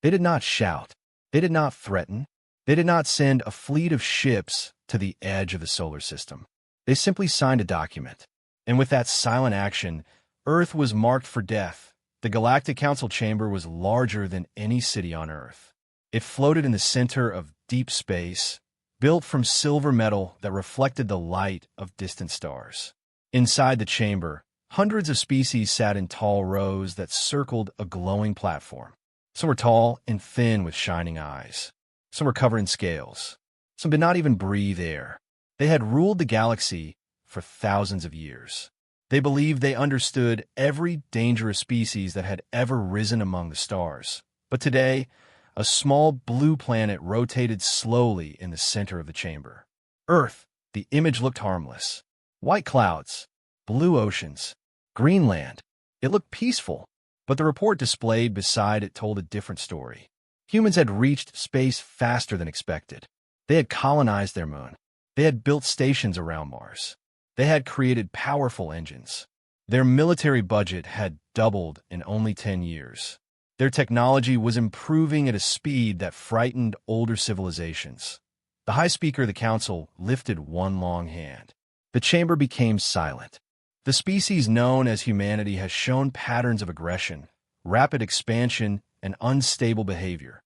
They did not shout. They did not threaten. They did not send a fleet of ships to the edge of the solar system. They simply signed a document. And with that silent action, Earth was marked for death. The Galactic Council chamber was larger than any city on Earth. It floated in the center of deep space, built from silver metal that reflected the light of distant stars. Inside the chamber, hundreds of species sat in tall rows that circled a glowing platform. Some were tall and thin with shining eyes. Some were covered in scales. Some did not even breathe air. They had ruled the galaxy for thousands of years. They believed they understood every dangerous species that had ever risen among the stars. But today, a small blue planet rotated slowly in the center of the chamber. Earth, the image looked harmless. White clouds, blue oceans, green land. It looked peaceful, but the report displayed beside it told a different story. Humans had reached space faster than expected. They had colonized their moon. They had built stations around Mars. They had created powerful engines. Their military budget had doubled in only 10 years. Their technology was improving at a speed that frightened older civilizations. The High Speaker of the Council lifted one long hand. The chamber became silent. The species known as humanity has shown patterns of aggression, rapid expansion, and unstable behavior,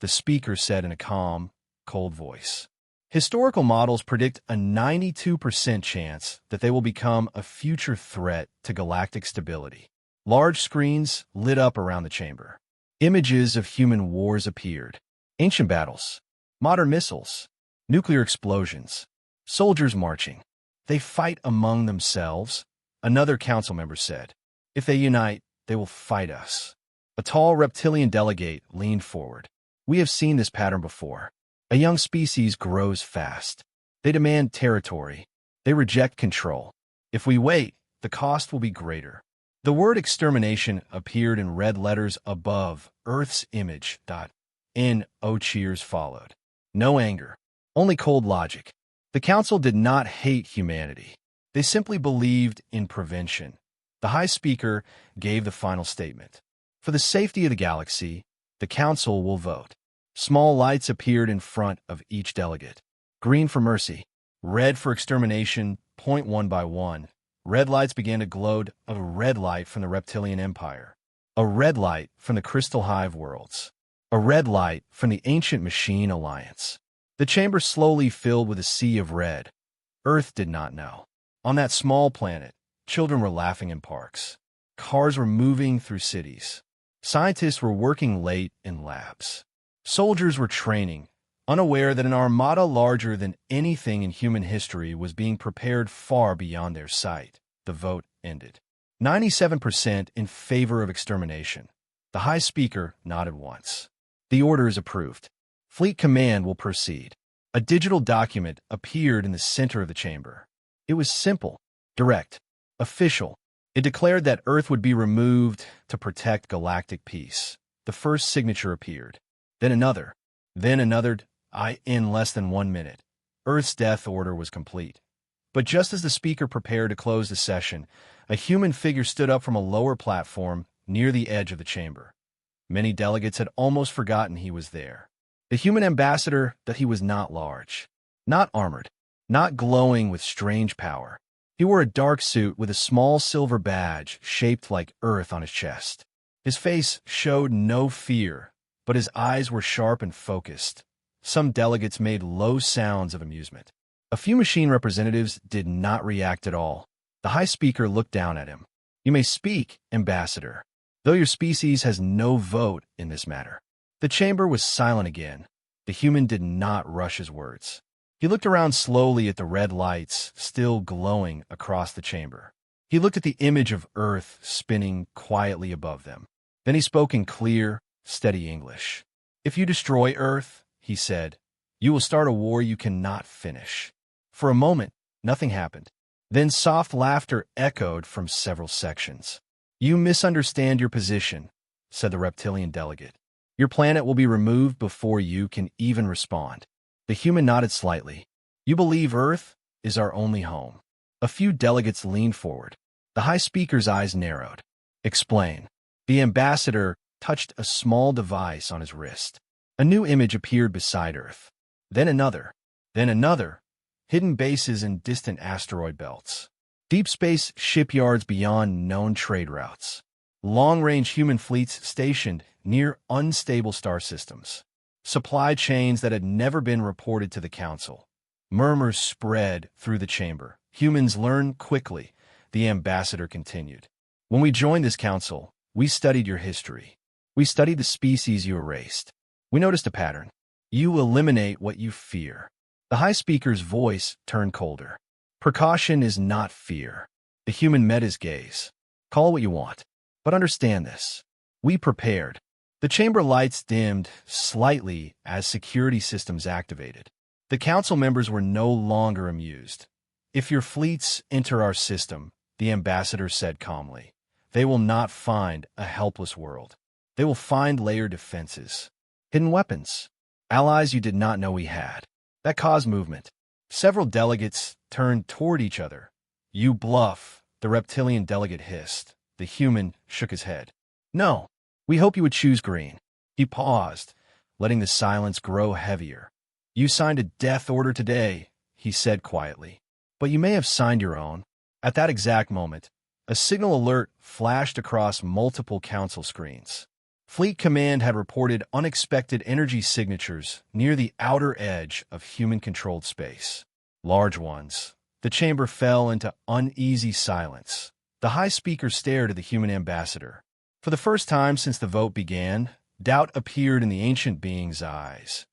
the speaker said in a calm, cold voice. Historical models predict a 92% chance that they will become a future threat to galactic stability. Large screens lit up around the chamber. Images of human wars appeared. Ancient battles, modern missiles, nuclear explosions, soldiers marching. They fight among themselves, another council member said. If they unite, they will fight us. A tall reptilian delegate leaned forward. We have seen this pattern before. A young species grows fast. They demand territory. They reject control. If we wait, the cost will be greater. The word extermination appeared in red letters above Earth's image. Cheers followed. No anger, only cold logic. The council did not hate humanity. They simply believed in prevention. The High Speaker gave the final statement. For the safety of the galaxy, the council will vote. Small lights appeared in front of each delegate. Green for mercy, red for extermination, point one by one. Red lights began to glow, a red light from the Reptilian Empire, a red light from the Crystal Hive worlds, a red light from the Ancient Machine Alliance. The chamber slowly filled with a sea of red. Earth did not know. On that small planet, children were laughing in parks. Cars were moving through cities. Scientists were working late in labs. Soldiers were training, unaware that an armada larger than anything in human history was being prepared far beyond their sight. The vote ended. 97% in favor of extermination. The High Speaker nodded once. The order is approved. Fleet Command will proceed. A digital document appeared in the center of the chamber. It was simple, direct, official. It declared that Earth would be removed to protect galactic peace. The first signature appeared. Then another. In less than 1 minute. Earth's death order was complete. But just as the speaker prepared to close the session, a human figure stood up from a lower platform near the edge of the chamber. Many delegates had almost forgotten he was there. The human ambassador, that he was not large, not armored, not glowing with strange power. He wore a dark suit with a small silver badge shaped like Earth on his chest. His face showed no fear, but his eyes were sharp and focused. Some delegates made low sounds of amusement. A few machine representatives did not react at all. The High Speaker looked down at him. You may speak, Ambassador, though your species has no vote in this matter. The chamber was silent again. The human did not rush his words. He looked around slowly at the red lights still glowing across the chamber. He looked at the image of Earth spinning quietly above them. Then he spoke in clear, steady English. If you destroy Earth, he said, you will start a war you cannot finish. For a moment, nothing happened. Then soft laughter echoed from several sections. You misunderstand your position, said the reptilian delegate. Your planet will be removed before you can even respond. The human nodded slightly. You believe Earth is our only home. A few delegates leaned forward. The High Speaker's eyes narrowed. Explain. The ambassador touched a small device on his wrist. A new image appeared beside Earth. Then another. Then another. Hidden bases in distant asteroid belts. Deep space shipyards beyond known trade routes. Long-range human fleets stationed near unstable star systems. Supply chains that had never been reported to the Council. Murmurs spread through the chamber. Humans learn quickly, the ambassador continued. When we joined this council, we studied your history. We studied the species you erased. We noticed a pattern. You eliminate what you fear. The High Speaker's voice turned colder. Precaution is not fear. The human met his gaze. Call what you want. But understand this. We prepared. The chamber lights dimmed slightly as security systems activated. The council members were no longer amused. If your fleets enter our system, the ambassador said calmly, they will not find a helpless world. They will find layered defenses. Hidden weapons. Allies you did not know we had. That caused movement. Several delegates turned toward each other. You bluff, the reptilian delegate hissed. The human shook his head. No, we hope you would choose green. He paused, letting the silence grow heavier. You signed a death order today, he said quietly. But you may have signed your own. At that exact moment, a signal alert flashed across multiple council screens. Fleet Command had reported unexpected energy signatures near the outer edge of human-controlled space. Large ones. The chamber fell into uneasy silence. The High Speaker stared at the human ambassador. For the first time since the vote began, doubt appeared in the ancient being's eyes.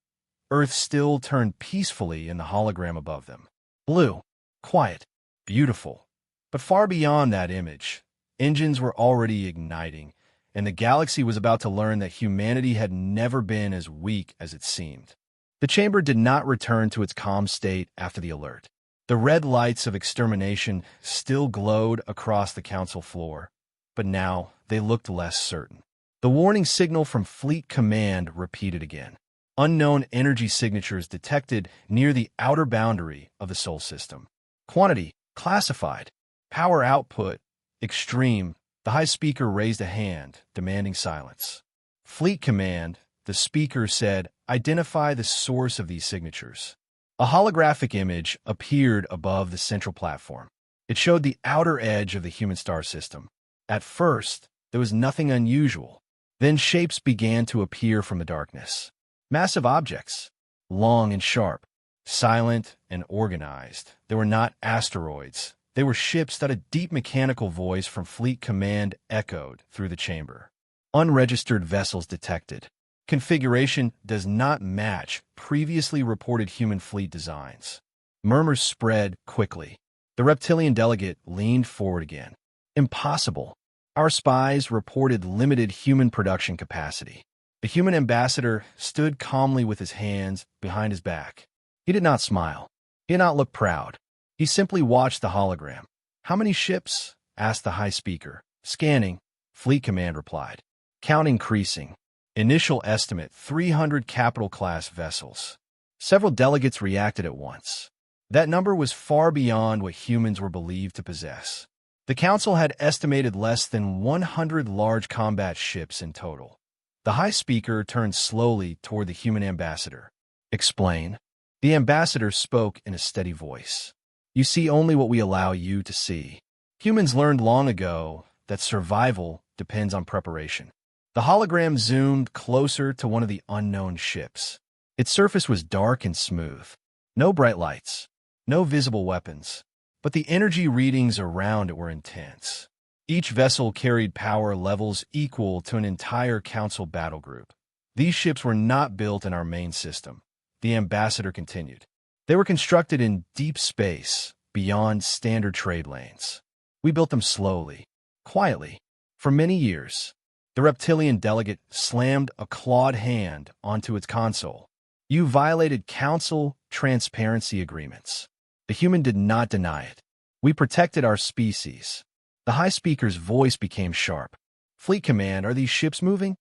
Earth still turned peacefully in the hologram above them. Blue, quiet, beautiful. But far beyond that image, engines were already igniting, and the galaxy was about to learn that humanity had never been as weak as it seemed. The chamber did not return to its calm state after the alert. The red lights of extermination still glowed across the council floor, but now they looked less certain. The warning signal from Fleet Command repeated again. Unknown energy signatures detected near the outer boundary of the Sol system. Quantity, classified. Power output, extreme. The High Speaker raised a hand, demanding silence. Fleet Command, the Speaker said, identify the source of these signatures. A holographic image appeared above the central platform. It showed the outer edge of the human star system. At first, there was nothing unusual. Then shapes began to appear from the darkness. Massive objects, long and sharp, silent and organized. They were not asteroids. They were ships that a deep mechanical voice from Fleet Command echoed through the chamber. Unregistered vessels detected. Configuration does not match previously reported human fleet designs. Murmurs spread quickly. The reptilian delegate leaned forward again. Impossible. Our spies reported limited human production capacity. The human ambassador stood calmly with his hands behind his back. He did not smile. He did not look proud. He simply watched the hologram. How many ships? Asked the High Speaker. Scanning. Fleet Command replied. Count increasing. Initial estimate, 300 capital-class vessels. Several delegates reacted at once. That number was far beyond what humans were believed to possess. The Council had estimated less than 100 large combat ships in total. The High Speaker turned slowly toward the human ambassador. Explain. The ambassador spoke in a steady voice. You see only what we allow you to see. Humans learned long ago that survival depends on preparation. The hologram zoomed closer to one of the unknown ships. Its surface was dark and smooth. No bright lights, no visible weapons, but the energy readings around it were intense. Each vessel carried power levels equal to an entire Council battle group. These ships were not built in our main system, the ambassador continued. They were constructed in deep space, beyond standard trade lanes. We built them slowly, quietly, for many years. The reptilian delegate slammed a clawed hand onto its console. You violated Council transparency agreements. The human did not deny it. We protected our species. The High Speaker's voice became sharp. Fleet Command, are these ships moving?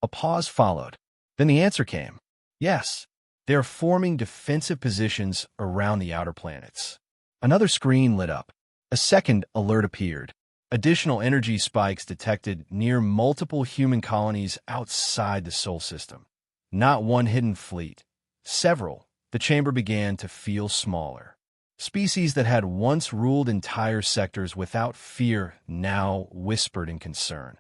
A pause followed. Then the answer came. Yes, they are forming defensive positions around the outer planets. Another screen lit up. A second alert appeared. Additional energy spikes detected near multiple human colonies outside the Sol system. Not one hidden fleet. Several. The chamber began to feel smaller. Species that had once ruled entire sectors without fear now whispered in concern.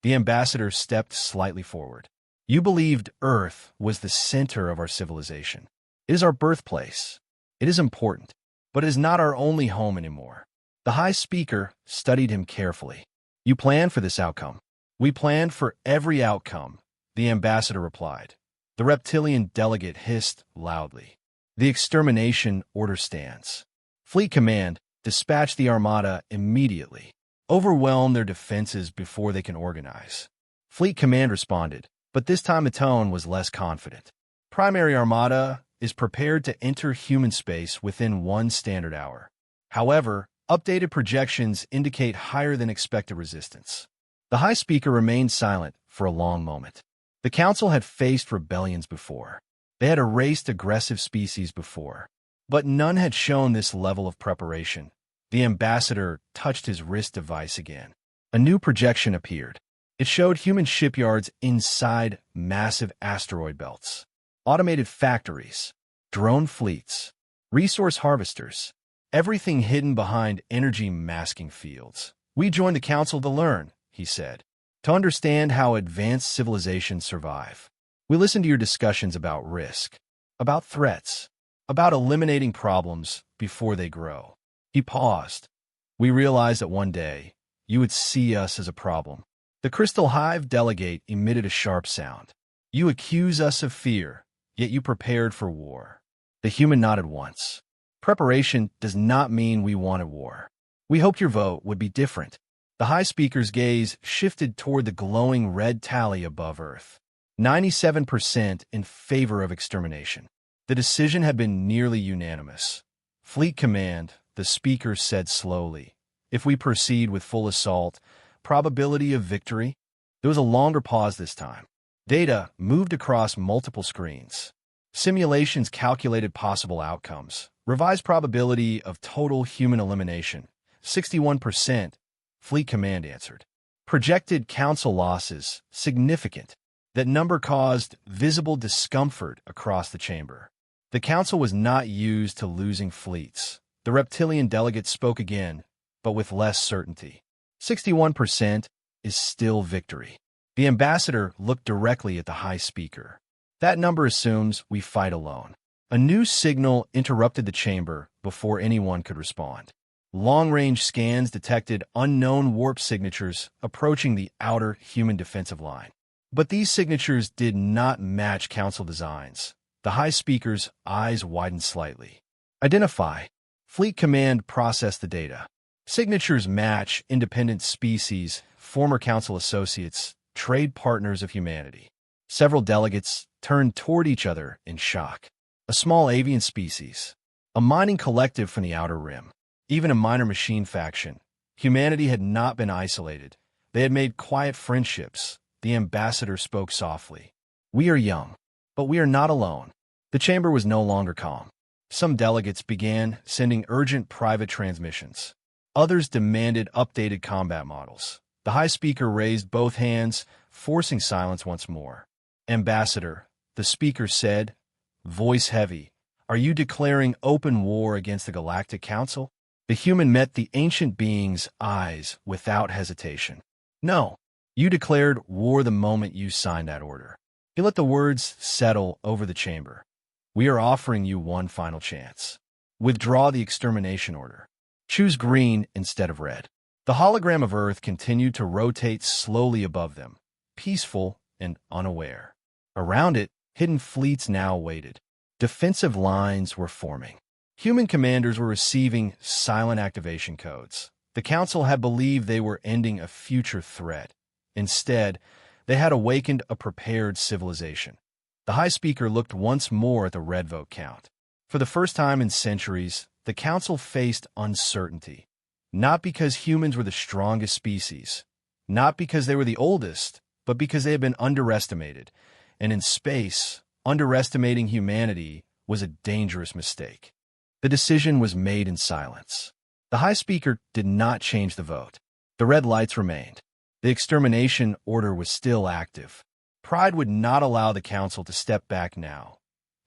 The ambassador stepped slightly forward. You believed Earth was the center of our civilization. It is our birthplace. It is important, but it is not our only home anymore. The High Speaker studied him carefully. You planned for this outcome. We planned for every outcome, the ambassador replied. The reptilian delegate hissed loudly. The extermination order stands. Fleet Command, dispatch the Armada immediately. Overwhelm their defenses before they can organize. Fleet Command responded, but this time the tone was less confident. Primary Armada is prepared to enter human space within 1 standard hour. However, updated projections indicate higher than expected resistance. The High Speaker remained silent for a long moment. The Council had faced rebellions before. They had erased aggressive species before. But none had shown this level of preparation. The ambassador touched his wrist device again. A new projection appeared. It showed human shipyards inside massive asteroid belts. Automated factories, drone fleets, resource harvesters, everything hidden behind energy masking fields. We joined the Council to learn, he said, to understand how advanced civilizations survive. We listened to your discussions about risk, about threats, about eliminating problems before they grow. He paused. We realized that one day, you would see us as a problem. The Crystal Hive delegate emitted a sharp sound. You accuse us of fear, yet you prepared for war. The human nodded once. Preparation does not mean we wanted war. We hoped your vote would be different. The High Speaker's gaze shifted toward the glowing red tally above Earth. 97% in favor of extermination. The decision had been nearly unanimous. Fleet Command, the Speaker said slowly. If we proceed with full assault, probability of victory? There was a longer pause this time. Data moved across multiple screens. Simulations calculated possible outcomes. Revised probability of total human elimination. 61%. Fleet Command answered. Projected Council losses. Significant. That number caused visible discomfort across the chamber. The Council was not used to losing fleets. The reptilian delegate spoke again, but with less certainty. 61% is still victory. The ambassador looked directly at the High Speaker. That number assumes we fight alone. A new signal interrupted the chamber before anyone could respond. Long-range scans detected unknown warp signatures approaching the outer human defensive line. But these signatures did not match Council designs. The High Speaker's eyes widened slightly. Identify. Fleet Command processed the data. Signatures match independent species, former Council associates, trade partners of humanity. Several delegates turned toward each other in shock. A small avian species, a mining collective from the Outer Rim, even a minor machine faction. Humanity had not been isolated. They had made quiet friendships. The ambassador spoke softly. We are young, but we are not alone. The chamber was no longer calm. Some delegates began sending urgent private transmissions. Others demanded updated combat models. The High Speaker raised both hands, forcing silence once more. Ambassador, the Speaker said, voice heavy, are you declaring open war against the Galactic Council? The human met the ancient being's eyes without hesitation. No, you declared war the moment you signed that order. He let the words settle over the chamber. We are offering you one final chance. Withdraw the extermination order. Choose green instead of red. The hologram of Earth continued to rotate slowly above them, peaceful and unaware. Around it, hidden fleets now waited. Defensive lines were forming. Human commanders were receiving silent activation codes. The Council had believed they were ending a future threat. Instead, they had awakened a prepared civilization. The High Speaker looked once more at the red vote count. For the first time in centuries, the Council faced uncertainty. Not because humans were the strongest species, not because they were the oldest, but because they had been underestimated. And in space, underestimating humanity was a dangerous mistake. The decision was made in silence. The High Speaker did not change the vote. The red lights remained. The extermination order was still active. Pride would not allow the Council to step back now.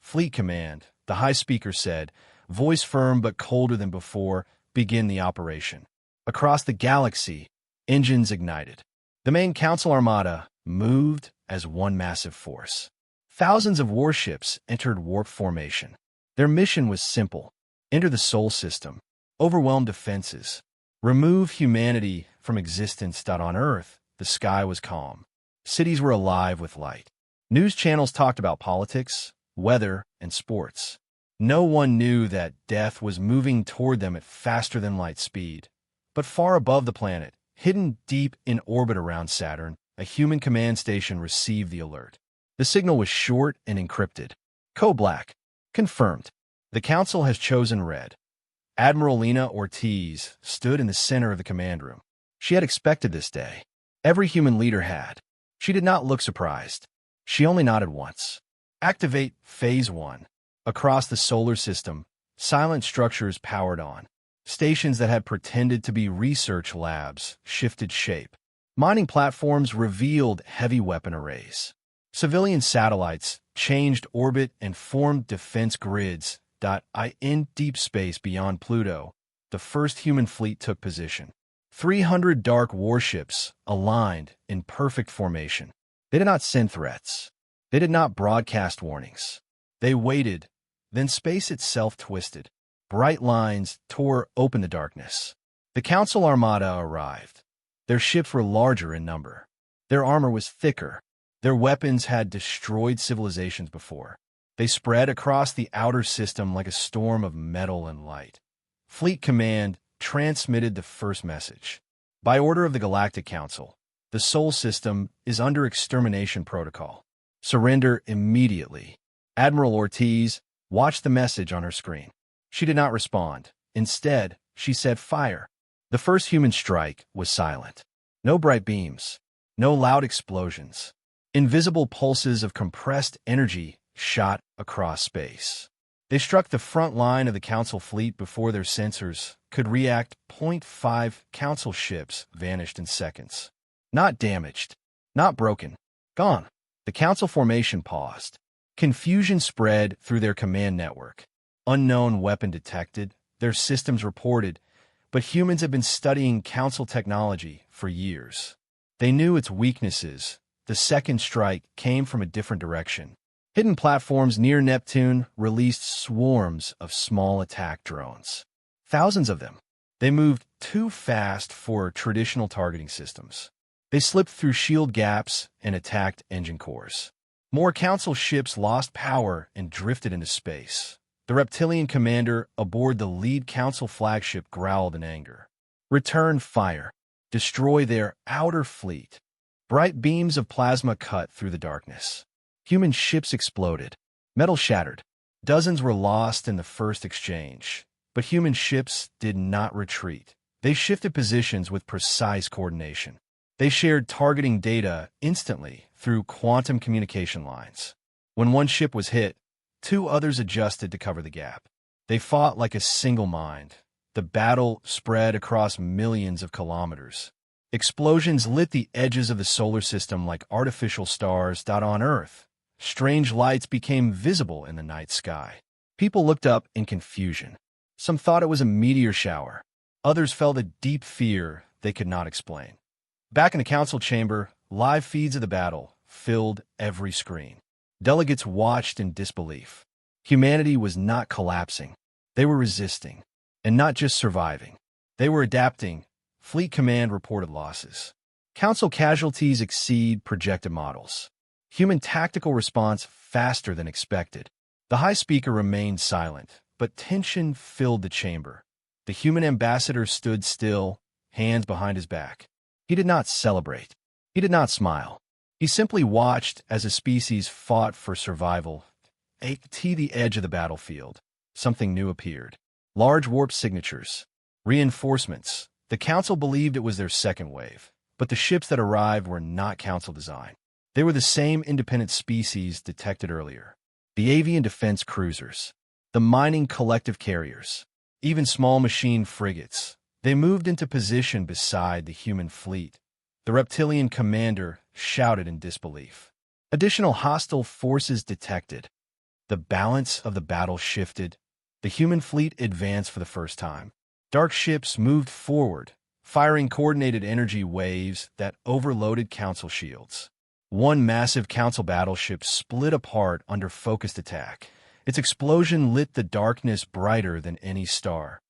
Fleet Command, the High Speaker said, voice firm but colder than before, begin the operation. Across the galaxy, engines ignited. The main Council Armada moved as one massive force. Thousands of warships entered warp formation. Their mission was simple: enter the Sol system, overwhelm defenses, remove humanity from existence. On Earth, the sky was calm. Cities were alive with light. News channels talked about politics, weather, and sports. No one knew that death was moving toward them at faster than light speed. But far above the planet, hidden deep in orbit around Saturn, a human command station received the alert. The signal was short and encrypted. Code Black. Confirmed. The Council has chosen Red. Admiral Lena Ortiz stood in the center of the command room. She had expected this day. Every human leader had. She did not look surprised. She only nodded once. Activate Phase 1. Across the solar system, silent structures powered on. Stations that had pretended to be research labs shifted shape. Mining platforms revealed heavy weapon arrays. Civilian satellites changed orbit and formed defense grids. In deep space beyond Pluto, the first human fleet took position. 300 dark warships aligned in perfect formation. They did not send threats. They did not broadcast warnings. They waited. Then space itself twisted. Bright lines tore open the darkness. The Council Armada arrived. Their ships were larger in number. Their armor was thicker. Their weapons had destroyed civilizations before. They spread across the outer system like a storm of metal and light. Fleet Command transmitted the first message. By order of the Galactic Council, the Sol system is under extermination protocol. Surrender immediately. Admiral Ortiz watched the message on her screen. She did not respond. Instead, she said fire. The first human strike was silent. No bright beams. No loud explosions. Invisible pulses of compressed energy shot across space. They struck the front line of the Council fleet before their sensors could react. 0.5 Council ships vanished in seconds. Not damaged. Not broken. Gone. The Council formation paused. Confusion spread through their command network. Unknown weapon detected, their systems reported, but humans have been studying Council technology for years. They knew its weaknesses. The second strike came from a different direction. Hidden platforms near Neptune released swarms of small attack drones. Thousands of them. They moved too fast for traditional targeting systems. They slipped through shield gaps and attacked engine cores. More Council ships lost power and drifted into space. The reptilian commander aboard the lead Council flagship growled in anger. Return fire. Destroy their outer fleet. Bright beams of plasma cut through the darkness. Human ships exploded. Metal shattered. Dozens were lost in the first exchange. But human ships did not retreat. They shifted positions with precise coordination. They shared targeting data instantly through quantum communication lines. When one ship was hit, two others adjusted to cover the gap. They fought like a single mind. The battle spread across millions of kilometers. Explosions lit the edges of the solar system like artificial stars. On Earth, strange lights became visible in the night sky. People looked up in confusion. Some thought it was a meteor shower. Others felt a deep fear they could not explain. Back in the Council chamber, live feeds of the battle filled every screen. Delegates watched in disbelief. Humanity was not collapsing. They were resisting. And not just surviving. They were adapting. Fleet Command reported losses. Council casualties exceed projected models. Human tactical response faster than expected. The High Speaker remained silent, but tension filled the chamber. The human ambassador stood still, hands behind his back. He did not celebrate. He did not smile. He simply watched as a species fought for survival. At the edge of the battlefield, something new appeared. Large warp signatures. Reinforcements. The Council believed it was their second wave, but the ships that arrived were not Council design. They were the same independent species detected earlier. The avian defense cruisers. The mining collective carriers. Even small machine frigates. They moved into position beside the human fleet. The reptilian commander shouted in disbelief. Additional hostile forces detected. The balance of the battle shifted. The human fleet advanced for the first time. Dark ships moved forward, firing coordinated energy waves that overloaded Council shields. One massive Council battleship split apart under focused attack. Its explosion lit the darkness brighter than any star.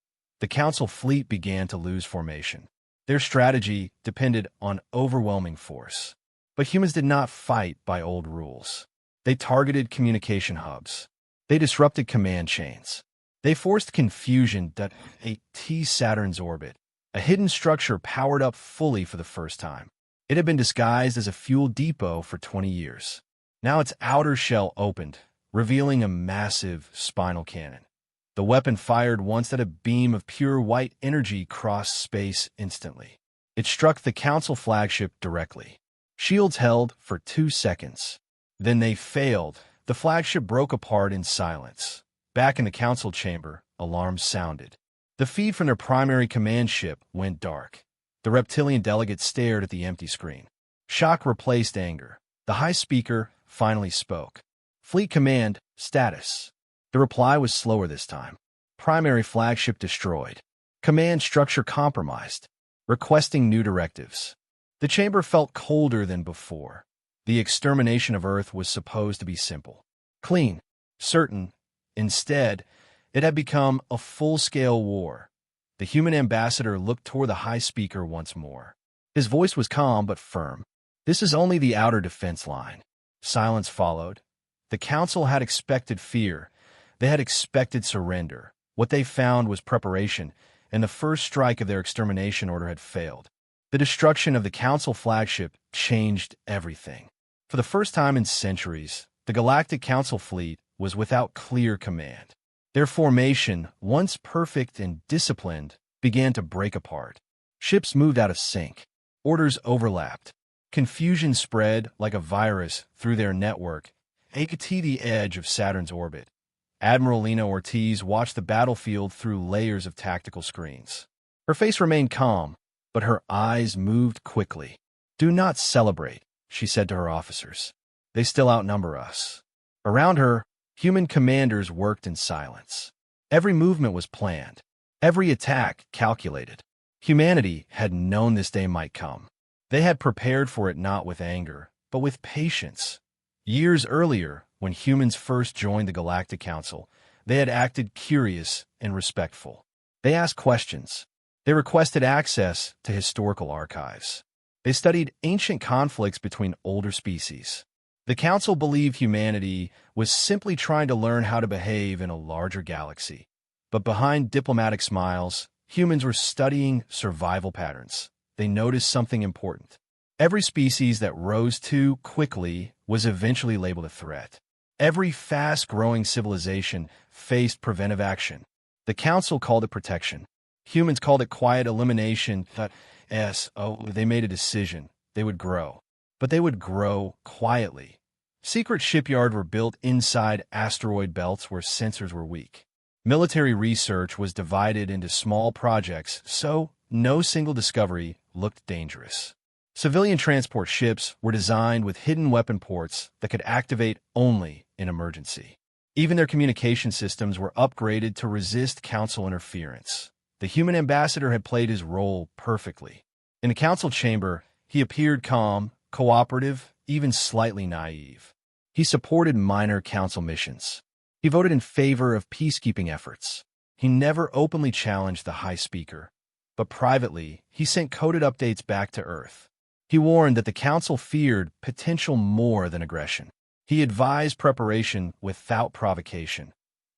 The Council fleet began to lose formation. Their strategy depended on overwhelming force. But humans did not fight by old rules. They targeted communication hubs. They disrupted command chains. They forced confusion that Saturn's orbit, a hidden structure powered up fully for the first time. It had been disguised as a fuel depot for 20 years. Now its outer shell opened, revealing a massive spinal cannon. The weapon fired once that a beam of pure white energy crossed space instantly. It struck the Council flagship directly. Shields held for 2 seconds. Then they failed. The flagship broke apart in silence. Back in the Council chamber, alarms sounded. The feed from their primary command ship went dark. The reptilian delegate stared at the empty screen. Shock replaced anger. The high speaker finally spoke. Fleet command, status. The reply was slower this time. Primary flagship destroyed. Command structure compromised. Requesting new directives. The chamber felt colder than before. The extermination of Earth was supposed to be simple, clean, certain. Instead, it had become a full-scale war. The human ambassador looked toward the high speaker once more. His voice was calm but firm. This is only the outer defense line. Silence followed. The Council had expected fear. They had expected surrender. What they found was preparation, and the first strike of their extermination order had failed. The destruction of the Council flagship changed everything. For the first time in centuries, the Galactic Council fleet was without clear command. Their formation, once perfect and disciplined, began to break apart. Ships moved out of sync. Orders overlapped. Confusion spread like a virus through their network, to the edge of Saturn's orbit. Admiral Lena Ortiz watched the battlefield through layers of tactical screens. Her face remained calm, but her eyes moved quickly. "Do not celebrate," she said to her officers. "They still outnumber us." Around her, human commanders worked in silence. Every movement was planned. Every attack calculated. Humanity had known this day might come. They had prepared for it not with anger, but with patience. Years earlier, when humans first joined the Galactic Council, they had acted curious and respectful. They asked questions. They requested access to historical archives. They studied ancient conflicts between older species. The Council believed humanity was simply trying to learn how to behave in a larger galaxy. But behind diplomatic smiles, humans were studying survival patterns. They noticed something important. Every species that rose too quickly was eventually labeled a threat. Every fast-growing civilization faced preventive action. The Council called it protection. Humans called it quiet elimination. They made a decision. They would grow. But they would grow quietly. Secret shipyards were built inside asteroid belts where sensors were weak. Military research was divided into small projects, so no single discovery looked dangerous. Civilian transport ships were designed with hidden weapon ports that could activate only in emergency. Even their communication systems were upgraded to resist Council interference. The human ambassador had played his role perfectly. In the Council chamber, he appeared calm, cooperative, even slightly naive. He supported minor Council missions. He voted in favor of peacekeeping efforts. He never openly challenged the High Speaker, but privately, he sent coded updates back to Earth. He warned that the Council feared potential more than aggression. He advised preparation without provocation.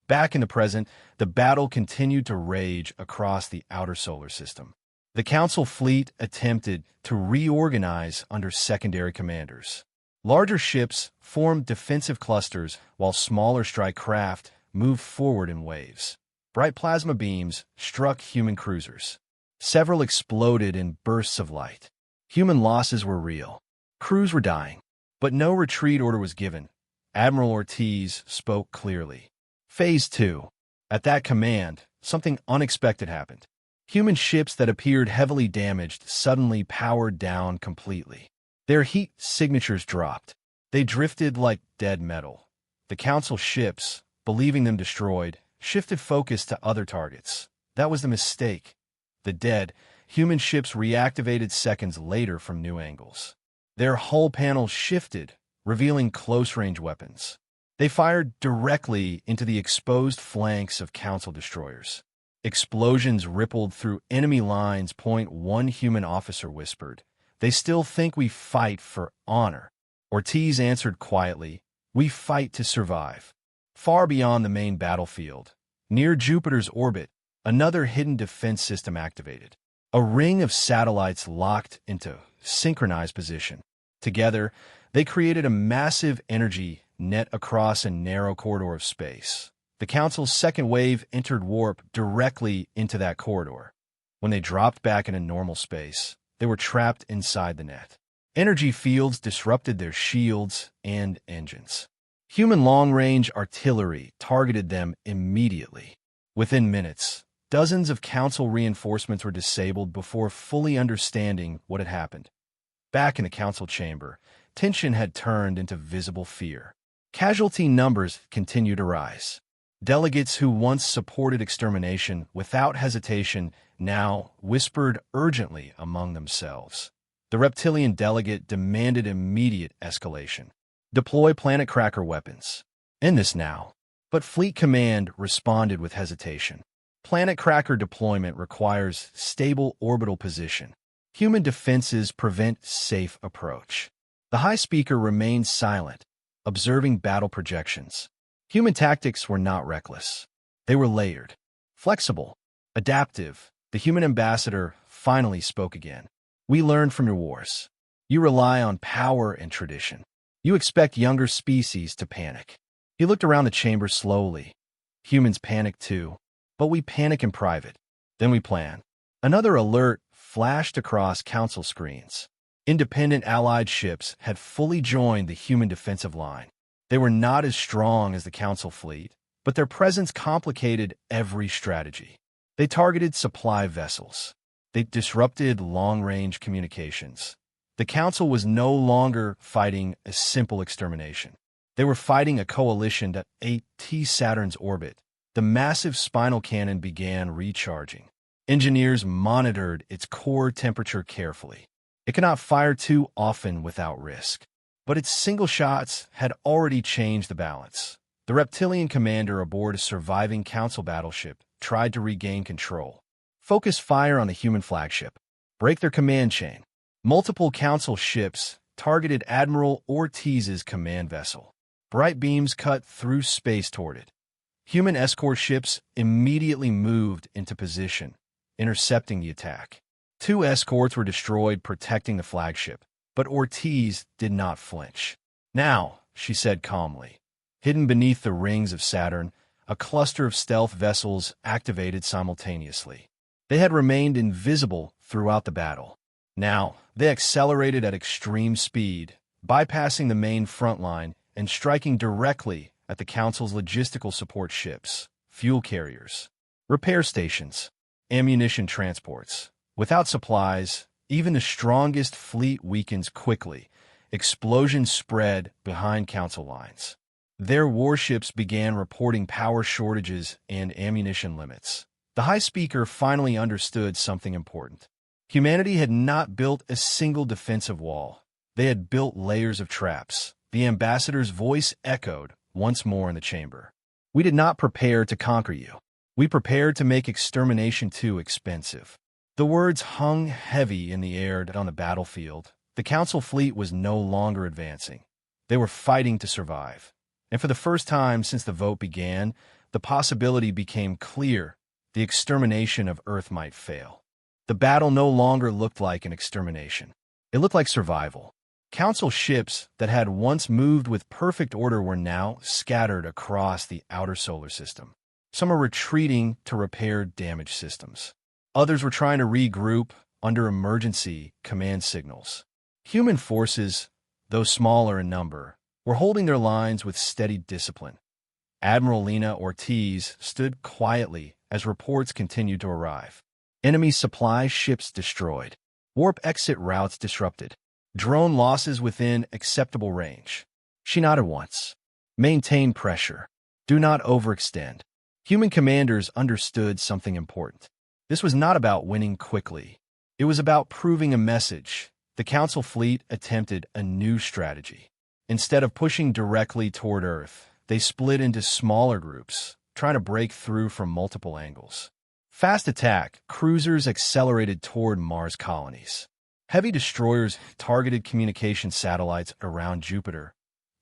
Back in the present, the battle continued to rage across the outer solar system. The Council fleet attempted to reorganize under secondary commanders. Larger ships formed defensive clusters while smaller strike craft moved forward in waves. Bright plasma beams struck human cruisers. Several exploded in bursts of light. Human losses were real. Crews were dying, but no retreat order was given. Admiral Ortiz spoke clearly. Phase 2. At that command, something unexpected happened. Human ships that appeared heavily damaged suddenly powered down completely. Their heat signatures dropped. They drifted like dead metal. The Council ships, believing them destroyed, shifted focus to other targets. That was the mistake. The dead, human ships reactivated seconds later from new angles. Their hull panels shifted, revealing close-range weapons. They fired directly into the exposed flanks of Council destroyers. Explosions rippled through enemy lines. One human officer whispered, "They still think we fight for honor." Ortiz answered quietly, "We fight to survive." Far beyond the main battlefield, near Jupiter's orbit, another hidden defense system activated. A ring of satellites locked into synchronized position. Together, they created a massive energy net across a narrow corridor of space. The Council's second wave entered warp directly into that corridor. When they dropped back into normal space, they were trapped inside the net. Energy fields disrupted their shields and engines. Human long-range artillery targeted them immediately. Within minutes, dozens of Council reinforcements were disabled before fully understanding what had happened. Back in the Council chamber, tension had turned into visible fear. Casualty numbers continued to rise. Delegates who once supported extermination without hesitation now whispered urgently among themselves. The reptilian delegate demanded immediate escalation. Deploy planet cracker weapons. End this now. But Fleet Command responded with hesitation. Planet cracker deployment requires stable orbital position. Human defenses prevent safe approach. The High Speaker remained silent, observing battle projections. Human tactics were not reckless. They were layered, flexible, adaptive. The human ambassador finally spoke again. "We learned from your wars. You rely on power and tradition. You expect younger species to panic." He looked around the chamber slowly. "Humans panic too, but we panic in private. Then we plan." Another alert flashed across Council screens. Independent Allied ships had fully joined the human defensive line. They were not as strong as the Council fleet, but their presence complicated every strategy. They targeted supply vessels. They disrupted long-range communications. The Council was no longer fighting a simple extermination. They were fighting a coalition that ate Saturn's orbit. The massive spinal cannon began recharging. Engineers monitored its core temperature carefully. It could not fire too often without risk. But its single shots had already changed the balance. The reptilian commander aboard a surviving Council battleship tried to regain control. Focus fire on the human flagship. Break their command chain. Multiple Council ships targeted Admiral Ortiz's command vessel. Bright beams cut through space toward it. Human escort ships immediately moved into position, intercepting the attack. 2 escorts were destroyed, protecting the flagship, but Ortiz did not flinch. "Now," she said calmly. Hidden beneath the rings of Saturn, a cluster of stealth vessels activated simultaneously. They had remained invisible throughout the battle. Now, they accelerated at extreme speed, bypassing the main front line and striking directly at the Council's logistical support ships, fuel carriers, repair stations, ammunition transports. Without supplies, even the strongest fleet weakens quickly. Explosions spread behind Council lines. Their warships began reporting power shortages and ammunition limits. The High Speaker finally understood something important. Humanity had not built a single defensive wall. They had built layers of traps. The ambassador's voice echoed once more in the chamber. "We did not prepare to conquer you. We prepared to make extermination too expensive." The words hung heavy in the air on the battlefield. The Council fleet was no longer advancing. They were fighting to survive. And for the first time since the vote began, the possibility became clear. The extermination of Earth might fail. The battle no longer looked like an extermination. It looked like survival. Council ships that had once moved with perfect order were now scattered across the outer solar system. Some were retreating to repair damaged systems. Others were trying to regroup under emergency command signals. Human forces, though smaller in number, were holding their lines with steady discipline. Admiral Lena Ortiz stood quietly as reports continued to arrive. Enemy supply ships destroyed. Warp exit routes disrupted. Drone losses within acceptable range. She nodded once. Maintain pressure. Do not overextend. Human commanders understood something important. This was not about winning quickly. It was about proving a message. The Council fleet attempted a new strategy. Instead of pushing directly toward Earth, they split into smaller groups, trying to break through from multiple angles. Fast attack, cruisers accelerated toward Mars colonies. Heavy destroyers targeted communication satellites around Jupiter.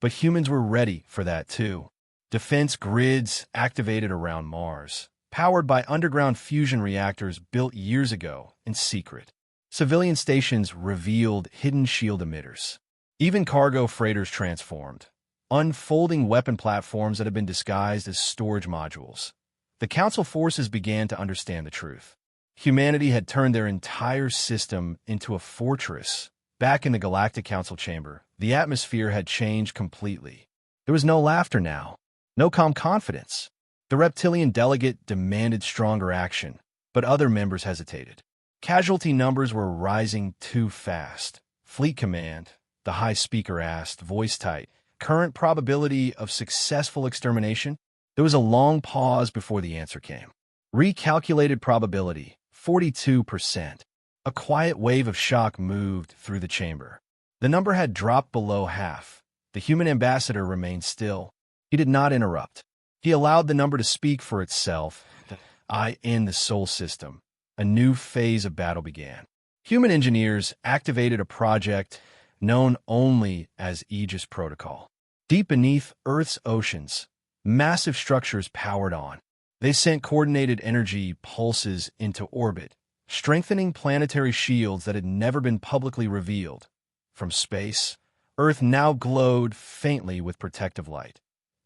But humans were ready for that too. Defense grids activated around Mars, powered by underground fusion reactors built years ago in secret. Civilian stations revealed hidden shield emitters. Even cargo freighters transformed, unfolding weapon platforms that had been disguised as storage modules. The Council forces began to understand the truth. Humanity had turned their entire system into a fortress. Back in the Galactic Council chamber, the atmosphere had changed completely. There was no laughter now, no calm confidence. The reptilian delegate demanded stronger action, but other members hesitated. Casualty numbers were rising too fast. Fleet Command, the High Speaker asked, voice tight, current probability of successful extermination? There was a long pause before the answer came. Recalculated probability, 42%. A quiet wave of shock moved through the chamber. The number had dropped below half. The human ambassador remained still. He did not interrupt. He allowed the number to speak for itself. In the Sol system, a new phase of battle began. Human engineers activated a project known only as Aegis Protocol. Deep beneath Earth's oceans, massive structures powered on. They sent coordinated energy pulses into orbit, strengthening planetary shields that had never been publicly revealed. From space, Earth now glowed faintly with protective light.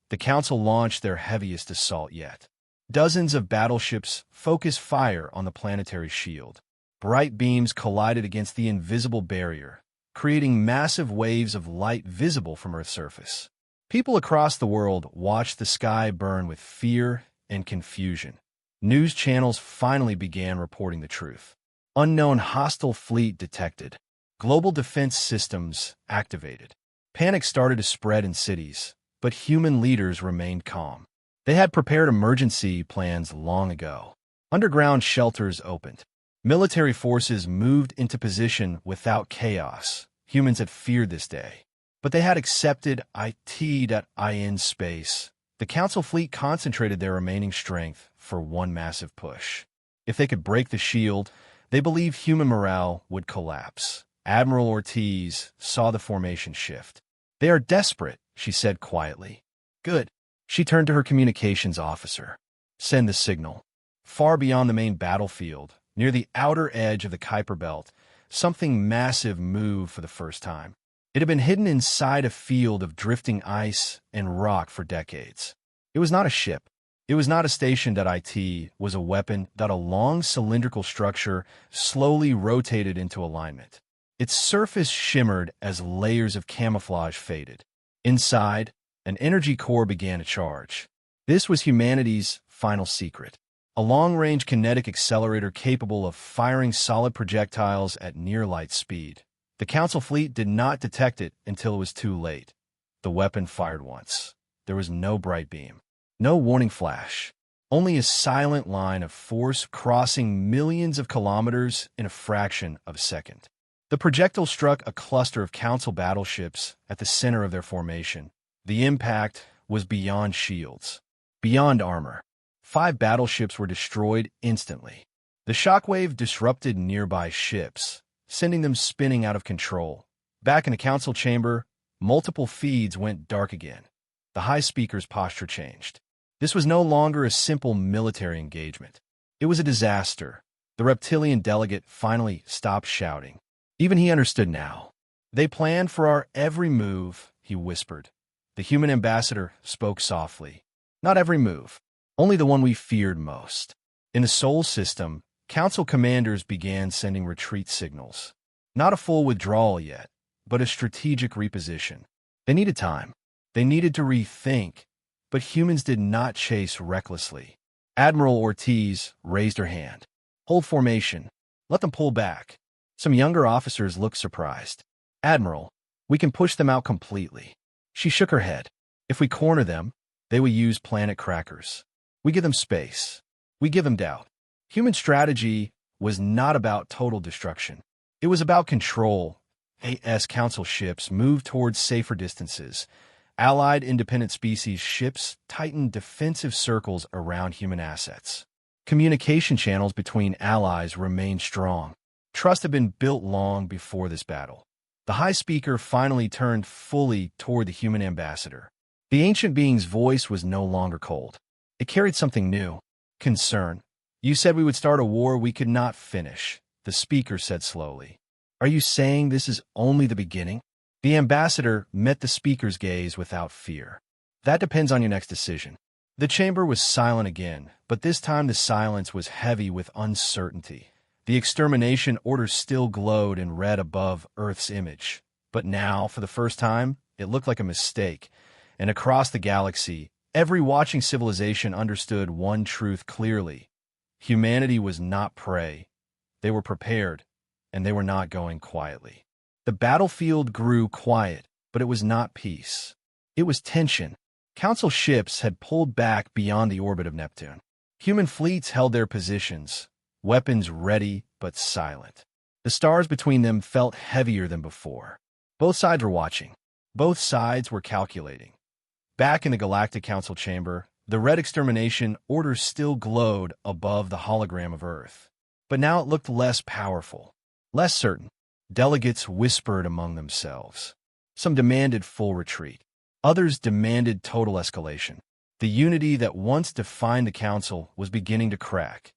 The Council launched their heaviest assault yet. Dozens of battleships focused fire on the planetary shield. Bright beams collided against the invisible barrier, creating massive waves of light visible from Earth's surface. People across the world watched the sky burn with fear and confusion. News channels finally began reporting the truth. Unknown hostile fleet detected. Global defense systems activated. Panic started to spread in cities, but human leaders remained calm. They had prepared emergency plans long ago. Underground shelters opened. Military forces moved into position without chaos. Humans had feared this day. But they had accepted in space. The Council fleet concentrated their remaining strength for one massive push. If they could break the shield, they believed human morale would collapse. Admiral Ortiz saw the formation shift. "They are desperate," she said quietly. "Good." She turned to her communications officer. "Send the signal." Far beyond the main battlefield, near the outer edge of the Kuiper Belt, something massive moved for the first time. It had been hidden inside a field of drifting ice and rock for decades. It was not a ship. It was not a station. It was a weapon that a long cylindrical structure slowly rotated into alignment. Its surface shimmered as layers of camouflage faded. Inside, an energy core began to charge. This was humanity's final secret. A long-range kinetic accelerator capable of firing solid projectiles at near-light speed. The Council fleet did not detect it until it was too late. The weapon fired once. There was no bright beam, no warning flash, only a silent line of force crossing millions of kilometers in a fraction of a second. The projectile struck a cluster of Council battleships at the center of their formation. The impact was beyond shields, beyond armor. 5 battleships were destroyed instantly. The shockwave disrupted nearby ships, sending them spinning out of control. Back in the Council chamber, multiple feeds went dark again. The High Speaker's posture changed. This was no longer a simple military engagement. It was a disaster. The reptilian delegate finally stopped shouting. Even he understood now. "They planned for our every move," he whispered. The human ambassador spoke softly. "Not every move. Only the one we feared most." In the Sol system, Council commanders began sending retreat signals. Not a full withdrawal yet, but a strategic reposition. They needed time. They needed to rethink, but humans did not chase recklessly. Admiral Ortiz raised her hand. Hold formation. Let them pull back. Some younger officers looked surprised. Admiral, we can push them out completely. She shook her head. If we corner them, they will use planet crackers. We give them space. We give them doubt. Human strategy was not about total destruction. It was about control. AS Council ships moved towards safer distances. Allied independent species ships tightened defensive circles around human assets. Communication channels between allies remained strong. Trust had been built long before this battle. The High Speaker finally turned fully toward the human ambassador. The ancient being's voice was no longer cold. It carried something new. Concern. You said we would start a war we could not finish, the speaker said slowly. Are you saying this is only the beginning? The ambassador met the speaker's gaze without fear. That depends on your next decision. The chamber was silent again, but this time the silence was heavy with uncertainty. The extermination order still glowed in red above Earth's image. But now, for the first time, it looked like a mistake. And across the galaxy, every watching civilization understood one truth clearly. Humanity was not prey. They were prepared, and they were not going quietly. The battlefield grew quiet, but it was not peace. It was tension. Council ships had pulled back beyond the orbit of Neptune. Human fleets held their positions, weapons ready but silent. The stars between them felt heavier than before. Both sides were watching. Both sides were calculating. Back in the Galactic Council chamber, the red extermination order still glowed above the hologram of Earth. But now it looked less powerful, less certain. Delegates whispered among themselves. Some demanded full retreat. Others demanded total escalation. The unity that once defined the Council was beginning to crack.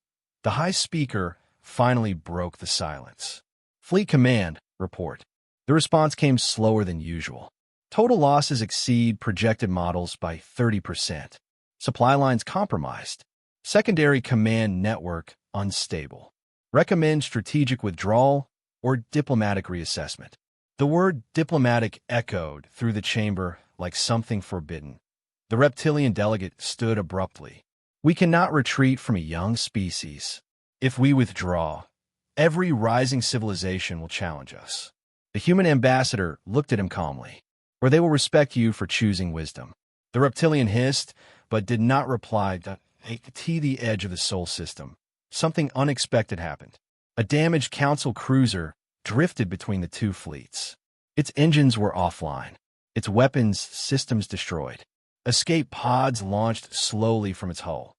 The High Speaker finally broke the silence. Fleet Command, report. The response came slower than usual. Total losses exceed projected models by 30%. Supply lines compromised. Secondary command network unstable. Recommend strategic withdrawal or diplomatic reassessment. The word diplomatic echoed through the chamber like something forbidden. The reptilian delegate stood abruptly. We cannot retreat from a young species. If we withdraw, every rising civilization will challenge us. The human ambassador looked at him calmly. Or they will respect you for choosing wisdom. The reptilian hissed, but did not reply to the edge of the Sol system. Something unexpected happened. A damaged Council cruiser drifted between the two fleets. Its engines were offline. Its weapons systems destroyed. Escape pods launched slowly from its hull.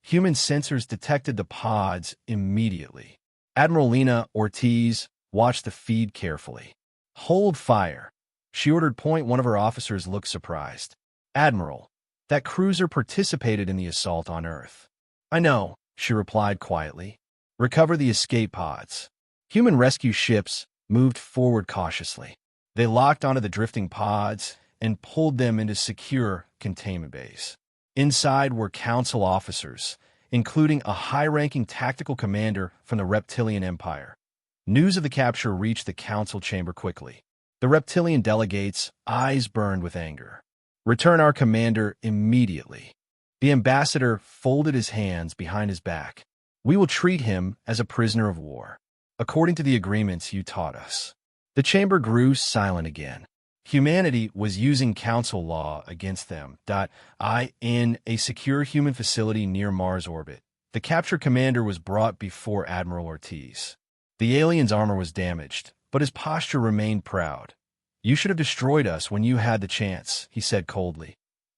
Human sensors detected the pods immediately. Admiral Lena Ortiz watched the feed carefully. Hold fire. She ordered. One of her officers looked surprised. Admiral, that cruiser participated in the assault on Earth. I know, she replied quietly. Recover the escape pods. Human rescue ships moved forward cautiously. They locked onto the drifting pods and pulled them into secure containment bays. Inside were Council officers, including a high-ranking tactical commander from the Reptilian Empire. News of the capture reached the Council chamber quickly. The reptilian delegates' eyes burned with anger. Return our commander immediately. The ambassador folded his hands behind his back. We will treat him as a prisoner of war, according to the agreements you taught us. The chamber grew silent again. Humanity was using Council law against them. In a secure human facility near Mars orbit, the captured commander was brought before Admiral Ortiz. The alien's armor was damaged, but his posture remained proud. You should have destroyed us when you had the chance, he said coldly.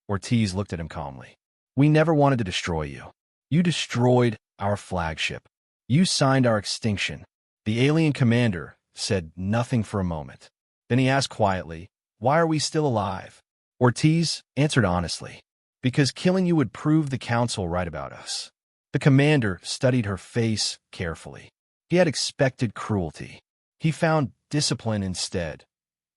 Ortiz looked at him calmly. We never wanted to destroy you. You destroyed our flagship. You signed our extinction. The alien commander said nothing for a moment. Then he asked quietly, why are we still alive? Ortiz answered honestly, because killing you would prove the Council right about us. The commander studied her face carefully. He had expected cruelty. He found discipline instead.